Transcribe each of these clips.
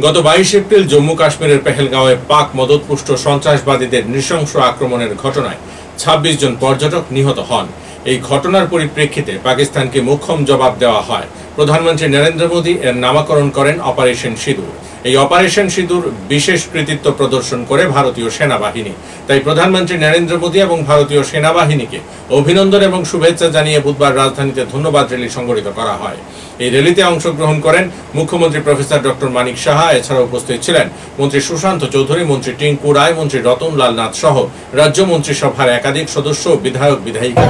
গত 22 এপ্রিল জম্মু কাশ্মীরের পেহেলগাঁওয়ে পাক মদতপুষ্ট সন্ত্রাসবাদীদের নৃশংস আক্রমণের ঘটনায় 26 জন পর্যটক নিহত হন। এই ঘটনার পরিপ্রেক্ষিতে পাকিস্তানকে মোক্ষম জবাব দেওয়া হয়। প্রধানমন্ত্রী নরেন্দ্র মোদী এর নামকরণ করেন অপারেশন সিঁদুর। এই অপারেশন সিঁদুর বিশেষ কৃতিত্ব প্রদর্শন করে ভারতীয় সেনাবাহিনী। তাই প্রধানমন্ত্রী নরেন্দ্র মোদী এবং ভারতীয় সেনাবাহিনীকে অভিনন্দন এবং শুভেচ্ছা জানিয়ে বুধবার রাজধানীতে ধন্যবাদ র্যালি সংগঠিত করা হয়। এই র্যালিতে অংশগ্রহণ করেন মুখ্যমন্ত্রী প্রফেসর ডক্টর মানিক সাহা। এছাড়া উপস্থিত ছিলেন মন্ত্রী সুশান্ত চৌধুরী, মন্ত্রী টিঙ্কু রায়, মন্ত্রী রতনলাল নাথ সহ রাজ্য মন্ত্রিসভার একাধিক সদস্য, বিধায়ক বিধায়িকা।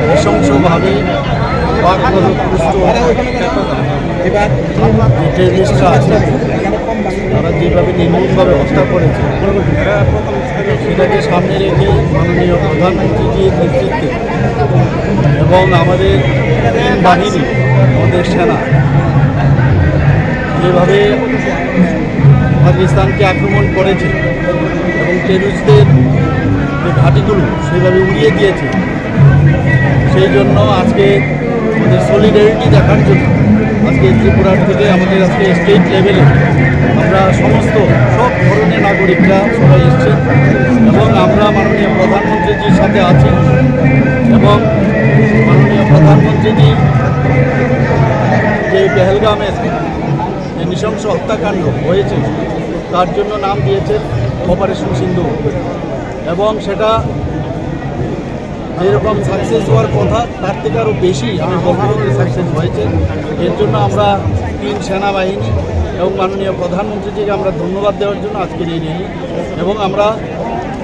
নৃশংসভাবে তারা যেভাবে নির্মূলভাবে হত্যা করেছে সেটাকে সামনে রেখে মাননীয় প্রধানমন্ত্রীজির নেতৃত্বে এবং আমাদের বাহিনী, আমাদের সেনা যেভাবে পাকিস্তানকে আক্রমণ করেছে এবং টেররিস্টদের যে ঘাঁটিগুলো সেইভাবে উড়িয়ে দিয়েছে, সেই জন্য আজকে আমাদের সলিডারিটি দেখার জন্য আজকে ত্রিপুরার থেকে আমাদের আজকে স্টেট লেভেলে আমরা সব ধরনের নাগরিকরা সবাই এসছেন এবং আমরা মাননীয় প্রধানমন্ত্রীজির সাথে আছি এবং মাননীয় প্রধানমন্ত্রীজি যে পেহেলগামের যে নৃশংস হত্যাকাণ্ড হয়েছে তার জন্য নাম দিয়েছেন অপারেশন সিন্দুর এবং সেটা যেরকম সাকসেস হওয়ার কথা তার থেকে আরও বেশি আমি বলতে সাকসেস হয়েছে। এর জন্য আমরা তিন সেনাবাহিনী এবং মাননীয় প্রধানমন্ত্রীজিকে আমরা ধন্যবাদ দেওয়ার জন্য আজকের এই র্যালি এবং আমরা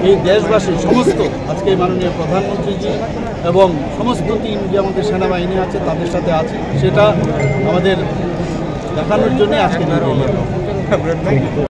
এই দেশবাসী সমস্ত আজকে মাননীয় প্রধানমন্ত্রীজি এবং সমস্ত টিম যে আমাদের সেনাবাহিনী আছে তাদের সাথে আছে সেটা আমাদের দেখানোর জন্য আজকের এই র্যালি।